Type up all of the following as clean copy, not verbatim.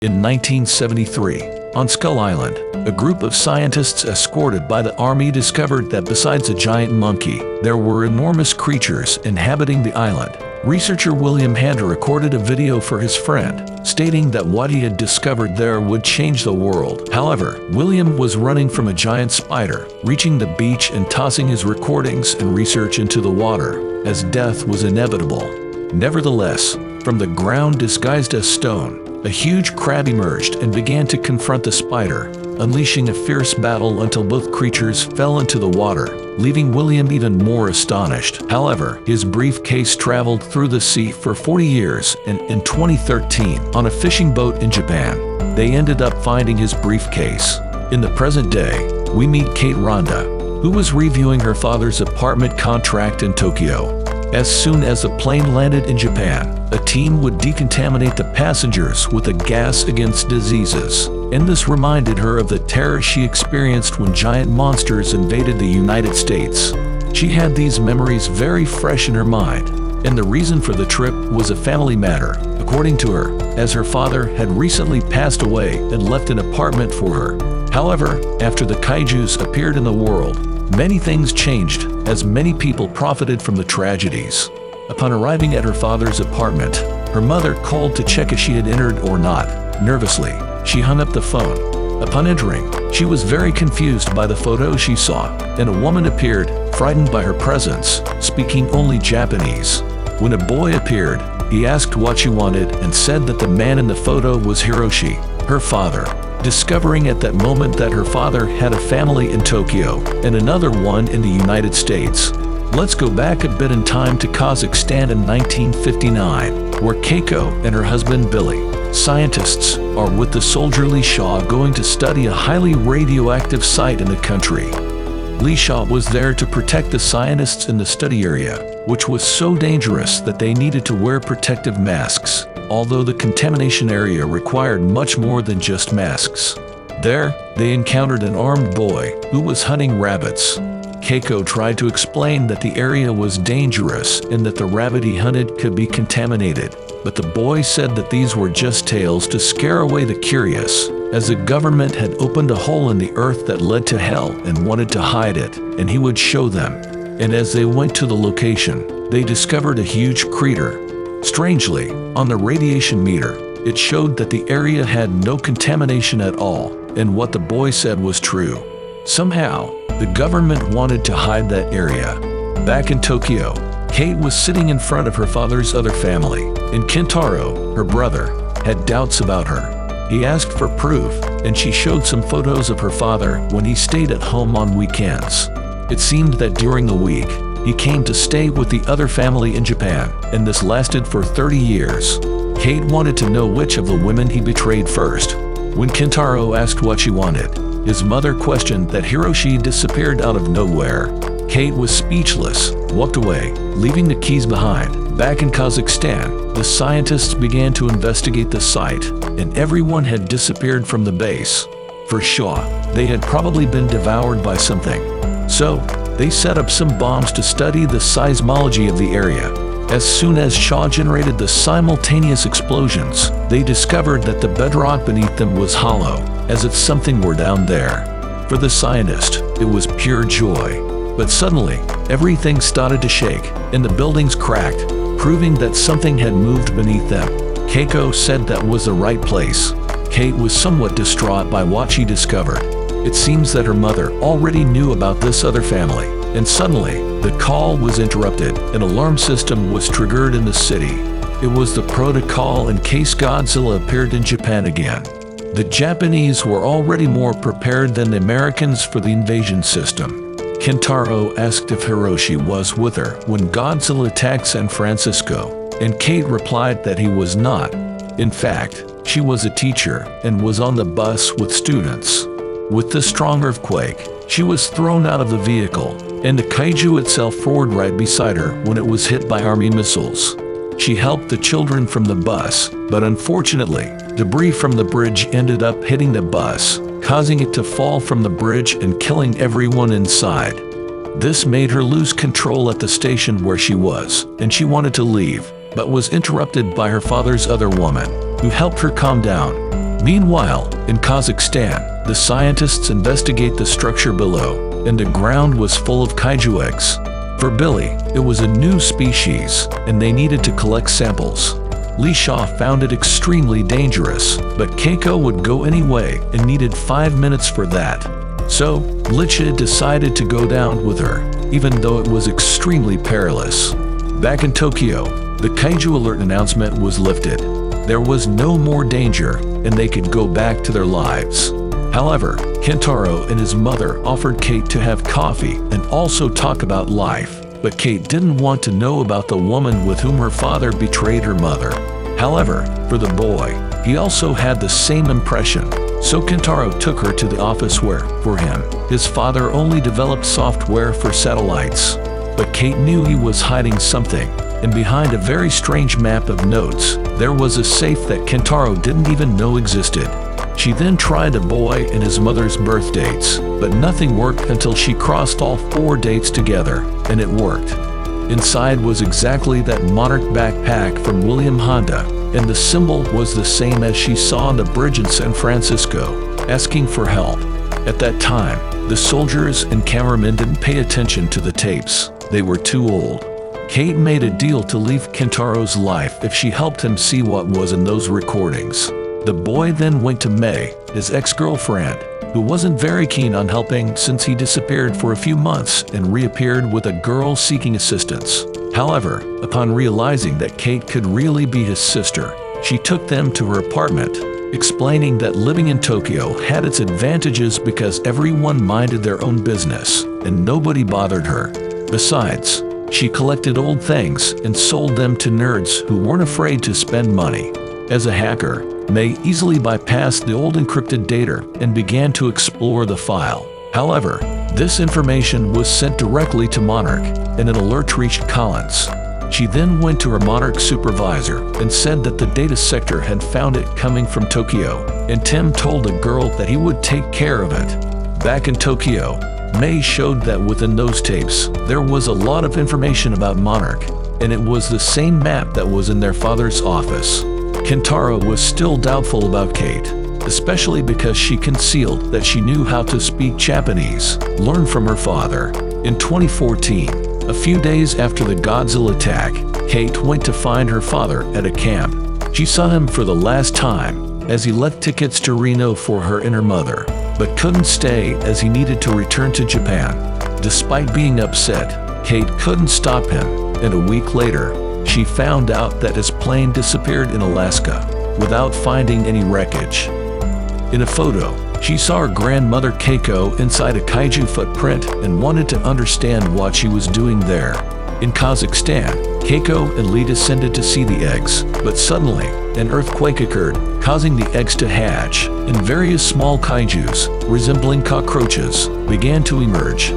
In 1973, on Skull Island, a group of scientists escorted by the army discovered that besides a giant monkey, there were enormous creatures inhabiting the island. Researcher William Hunter recorded a video for his friend, stating that what he had discovered there would change the world. However, William was running from a giant spider, reaching the beach and tossing his recordings and research into the water, as death was inevitable. Nevertheless, from the ground disguised as stone, a huge crab emerged and began to confront the spider, unleashing a fierce battle until both creatures fell into the water, leaving William even more astonished. However, his briefcase traveled through the sea for 40 years, and in 2013, on a fishing boat in Japan, they ended up finding his briefcase. In the present day, we meet Kate Rhonda, who was reviewing her father's apartment contract in Tokyo. As soon as the plane landed in Japan, a team would decontaminate the passengers with a gas against diseases, and this reminded her of the terror she experienced when giant monsters invaded the United States. She had these memories very fresh in her mind, and the reason for the trip was a family matter, according to her, as her father had recently passed away and left an apartment for her. However, after the Kaijus appeared in the world, many things changed, as many people profited from the tragedies. Upon arriving at her father's apartment, her mother called to check if she had entered or not. Nervously, she hung up the phone. Upon entering, she was very confused by the photo she saw, and a woman appeared, frightened by her presence, speaking only Japanese. When a boy appeared, he asked what she wanted and said that the man in the photo was Hiroshi, her father. Discovering at that moment that her father had a family in Tokyo and another one in the United States. Let's go back a bit in time to Kazakhstan in 1959, where Keiko and her husband Billy, scientists, are with the soldier Li Shaw going to study a highly radioactive site in the country. Li Shaw was there to protect the scientists in the study area, which was so dangerous that they needed to wear protective masks, although the contamination area required much more than just masks. There, they encountered an armed boy who was hunting rabbits. Keiko tried to explain that the area was dangerous and that the rabbit he hunted could be contaminated, but the boy said that these were just tales to scare away the curious, as the government had opened a hole in the earth that led to hell and wanted to hide it, and he would show them. And as they went to the location, they discovered a huge crater. Strangely, on the radiation meter, it showed that the area had no contamination at all, and what the boy said was true. Somehow, the government wanted to hide that area. Back in Tokyo, Kate was sitting in front of her father's other family, and Kentaro, her brother, had doubts about her. He asked for proof, and she showed some photos of her father when he stayed at home on weekends. It seemed that during the week, he came to stay with the other family in Japan, and this lasted for 30 years. Kate wanted to know which of the women he betrayed first. When Kentaro asked what she wanted, his mother questioned that Hiroshi disappeared out of nowhere. Kate was speechless, walked away, leaving the keys behind. Back in Kazakhstan, the scientists began to investigate the site, and everyone had disappeared from the base. For Shaw, they had probably been devoured by something. So, they set up some bombs to study the seismology of the area. As soon as Shaw generated the simultaneous explosions, they discovered that the bedrock beneath them was hollow, as if something were down there. For the scientist, it was pure joy. But suddenly, everything started to shake, and the buildings cracked, proving that something had moved beneath them. Keiko said that was the right place. Kate was somewhat distraught by what she discovered. It seems that her mother already knew about this other family, and suddenly, the call was interrupted. An alarm system was triggered in the city. It was the protocol in case Godzilla appeared in Japan again. The Japanese were already more prepared than the Americans for the invasion system. Kentaro asked if Hiroshi was with her when Godzilla attacked San Francisco, and Kate replied that he was not. In fact, she was a teacher and was on the bus with students. With the strong earthquake, she was thrown out of the vehicle, and the kaiju itself roared right beside her when it was hit by army missiles. She helped the children from the bus, but unfortunately, debris from the bridge ended up hitting the bus, causing it to fall from the bridge and killing everyone inside. This made her lose control at the station where she was, and she wanted to leave, but was interrupted by her father's other woman, who helped her calm down. Meanwhile, in Kazakhstan, the scientists investigate the structure below, and the ground was full of kaiju eggs. For Billy, it was a new species, and they needed to collect samples. Li Sha found it extremely dangerous, but Keiko would go anyway and needed 5 minutes for that. So, Licha decided to go down with her, even though it was extremely perilous. Back in Tokyo, the Kaiju alert announcement was lifted. There was no more danger, and they could go back to their lives. However, Kentaro and his mother offered Kate to have coffee and also talk about life, but Kate didn't want to know about the woman with whom her father betrayed her mother. However, for the boy, he also had the same impression, so Kentaro took her to the office where, for him, his father only developed software for satellites. But Kate knew he was hiding something, and behind a very strange map of notes, there was a safe that Kentaro didn't even know existed. She then tried the boy and his mother's birth dates, but nothing worked until she crossed all 4 dates together, and it worked. Inside was exactly that Monarch backpack from William Honda, and the symbol was the same as she saw on the bridge in San Francisco, asking for help. At that time, the soldiers and cameramen didn't pay attention to the tapes. They were too old. Kate made a deal to leave Kentaro's life if she helped him see what was in those recordings. The boy then went to May, his ex-girlfriend, who wasn't very keen on helping since he disappeared for a few months and reappeared with a girl seeking assistance. However, upon realizing that Kate could really be his sister, she took them to her apartment, explaining that living in Tokyo had its advantages because everyone minded their own business, and nobody bothered her. Besides, she collected old things and sold them to nerds who weren't afraid to spend money. As a hacker, May easily bypassed the old encrypted data and began to explore the file. However, this information was sent directly to Monarch, and an alert reached Collins. She then went to her Monarch supervisor and said that the data sector had found it coming from Tokyo, and Tim told the girl that he would take care of it. Back in Tokyo, May showed that within those tapes, there was a lot of information about Monarch, and it was the same map that was in their father's office. Kentaro was still doubtful about Kate, especially because she concealed that she knew how to speak Japanese, learned from her father. In 2014, a few days after the Godzilla attack, Kate went to find her father at a camp. She saw him for the last time, as he left tickets to Reno for her and her mother, but couldn't stay as he needed to return to Japan. Despite being upset, Kate couldn't stop him, and a week later, she found out that his plane disappeared in Alaska, without finding any wreckage. In a photo, she saw her grandmother Keiko inside a kaiju footprint and wanted to understand what she was doing there. In Kazakhstan, Keiko and Lee descended to see the eggs, but suddenly, an earthquake occurred, causing the eggs to hatch, and various small kaijus, resembling cockroaches, began to emerge.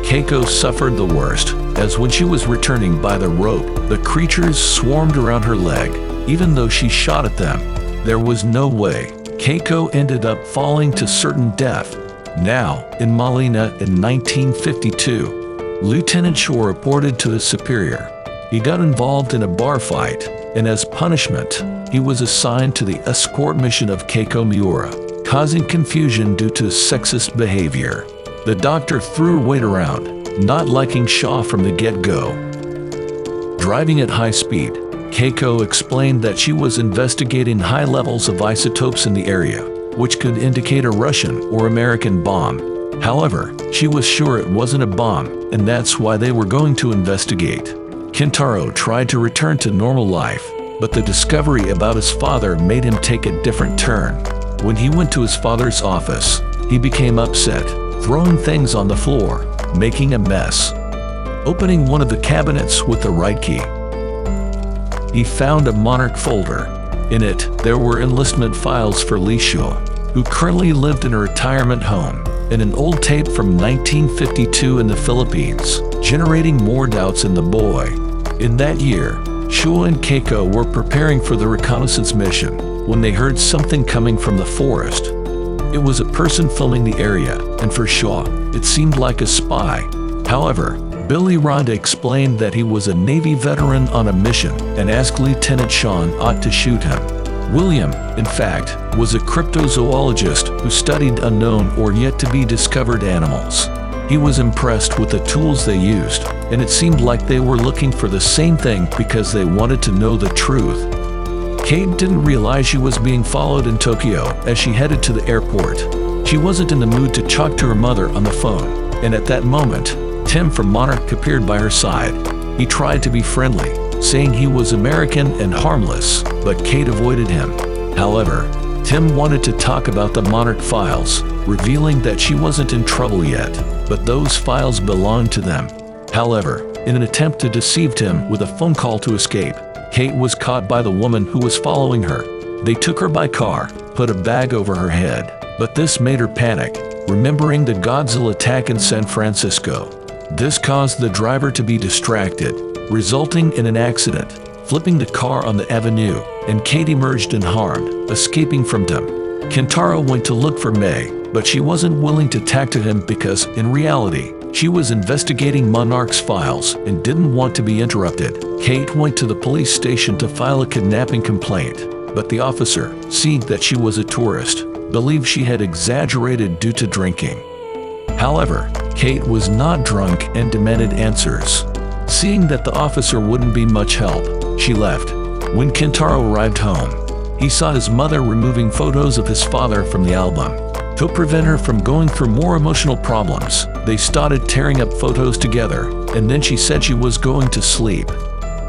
Keiko suffered the worst, as when she was returning by the rope, the creatures swarmed around her leg. Even though she shot at them, there was no way. Keiko ended up falling to certain death. Now, in Malina in 1952, Lieutenant Shaw reported to his superior. He got involved in a bar fight, and as punishment, he was assigned to the escort mission of Keiko Miura, causing confusion due to sexist behavior. The doctor threw her weight around, not liking Shaw from the get-go. Driving at high speed, Keiko explained that she was investigating high levels of isotopes in the area, which could indicate a Russian or American bomb. However, she was sure it wasn't a bomb, and that's why they were going to investigate. Kentaro tried to return to normal life, but the discovery about his father made him take a different turn. When he went to his father's office, he became upset, throwing things on the floor, making a mess. Opening one of the cabinets with the right key, he found a Monarch folder. In it, there were enlistment files for Li Sha, who currently lived in a retirement home, and an old tape from 1952 in the Philippines, generating more doubts in the boy. In that year, Shaw and Keiko were preparing for the reconnaissance mission when they heard something coming from the forest. It was a person filming the area, and for Shaw, it seemed like a spy. However, Billy Ronda explained that he was a Navy veteran on a mission and asked Lieutenant Sean ought to shoot him. William, in fact, was a cryptozoologist who studied unknown or yet to be discovered animals. He was impressed with the tools they used, and it seemed like they were looking for the same thing because they wanted to know the truth. Kate didn't realize she was being followed in Tokyo as she headed to the airport. She wasn't in the mood to talk to her mother on the phone, and at that moment, Tim from Monarch appeared by her side. He tried to be friendly, saying he was American and harmless, but Kate avoided him. However, Tim wanted to talk about the Monarch files, revealing that she wasn't in trouble yet, but those files belonged to them. However, in an attempt to deceive Tim with a phone call to escape, Kate was caught by the woman who was following her. They took her by car, put a bag over her head, but this made her panic, remembering the Godzilla attack in San Francisco. This caused the driver to be distracted, resulting in an accident, flipping the car on the avenue, and Kate emerged unharmed, escaping from Tim. Kentaro went to look for May, but she wasn't willing to talk to him because, in reality, she was investigating Monarch's files and didn't want to be interrupted. Kate went to the police station to file a kidnapping complaint, but the officer, seeing that she was a tourist, believed she had exaggerated due to drinking. However, Kate was not drunk and demanded answers. Seeing that the officer wouldn't be much help, she left. When Kentaro arrived home, he saw his mother removing photos of his father from the album. To prevent her from going through more emotional problems, they started tearing up photos together, and then she said she was going to sleep.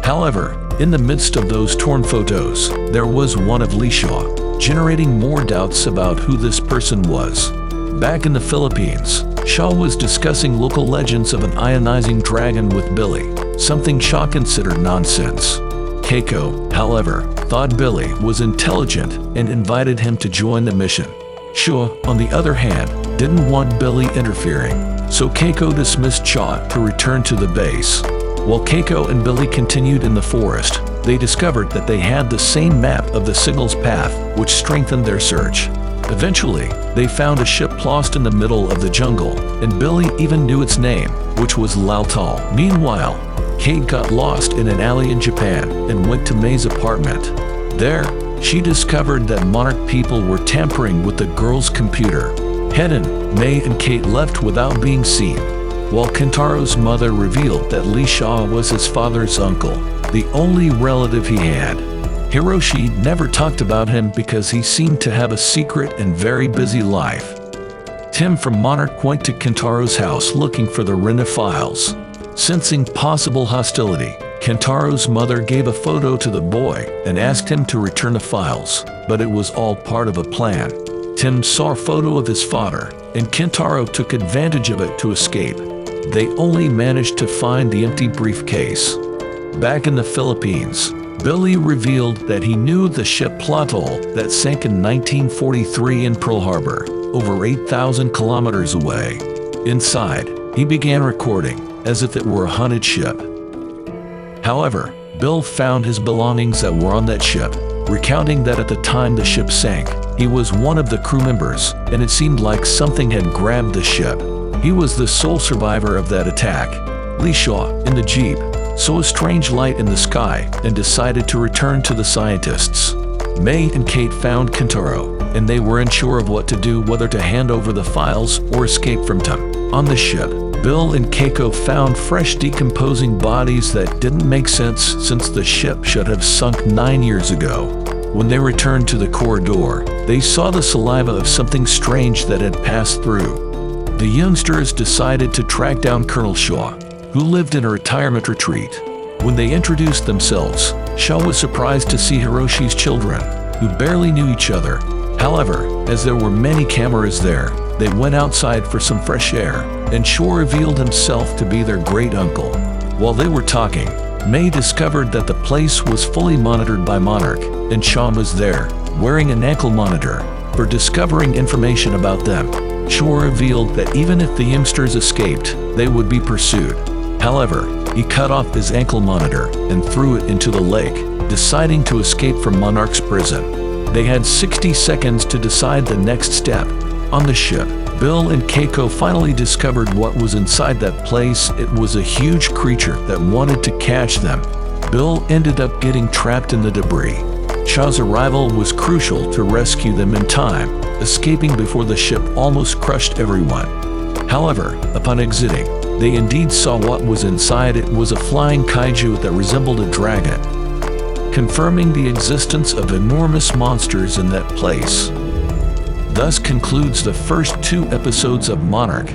However, in the midst of those torn photos, there was one of Lee Shaw, generating more doubts about who this person was. Back in the Philippines, Shaw was discussing local legends of an ionizing dragon with Billy, something Shaw considered nonsense. Keiko, however, thought Billy was intelligent and invited him to join the mission. Shaw, on the other hand, didn't want Billy interfering, so Keiko dismissed Shaw to return to the base. While Keiko and Billy continued in the forest, they discovered that they had the same map of the signal's path, which strengthened their search. Eventually, they found a ship lost in the middle of the jungle, and Billy even knew its name, which was Lautal. Meanwhile, Kate got lost in an alley in Japan and went to May's apartment. There, she discovered that Monarch people were tampering with the girl's computer. Hidden, May and Kate left without being seen, while Kentaro's mother revealed that Lee Shaw was his father's uncle, the only relative he had. Hiroshi never talked about him because he seemed to have a secret and very busy life. Tim from Monarch went to Kentaro's house looking for the Rinna files. Sensing possible hostility, Kentaro's mother gave a photo to the boy and asked him to return the files, but it was all part of a plan. Tim saw a photo of his father, and Kentaro took advantage of it to escape. They only managed to find the empty briefcase. Back in the Philippines, Billy revealed that he knew the ship Plotol that sank in 1943 in Pearl Harbor, over 8,000 kilometers away. Inside, he began recording, as if it were a haunted ship. However, Bill found his belongings that were on that ship, recounting that at the time the ship sank, he was one of the crew members, and it seemed like something had grabbed the ship. He was the sole survivor of that attack. Lee Shaw, in the Jeep, saw a strange light in the sky and decided to return to the scientists. May and Kate found Kentaro, and they were unsure of what to do, whether to hand over the files or escape from Tim. On the ship, Bill and Keiko found fresh decomposing bodies that didn't make sense since the ship should have sunk 9 years ago. When they returned to the corridor, they saw the saliva of something strange that had passed through. The youngsters decided to track down Colonel Shaw, who lived in a retirement retreat. When they introduced themselves, Shaw was surprised to see Hiroshi's children, who barely knew each other. However, as there were many cameras there, they went outside for some fresh air, and Shaw revealed himself to be their great-uncle. While they were talking, May discovered that the place was fully monitored by Monarch, and Shaw was there, wearing an ankle monitor, for discovering information about them. Shaw revealed that even if the youngsters escaped, they would be pursued. However, he cut off his ankle monitor and threw it into the lake, deciding to escape from Monarch's prison. They had 60 seconds to decide the next step. On the ship, Bill and Keiko finally discovered what was inside that place. It was a huge creature that wanted to catch them. Bill ended up getting trapped in the debris. Chaw's arrival was crucial to rescue them in time, escaping before the ship almost crushed everyone. However, upon exiting, they indeed saw what was inside. It was a flying kaiju that resembled a dragon, confirming the existence of enormous monsters in that place. Thus concludes the first 2 episodes of Monarch.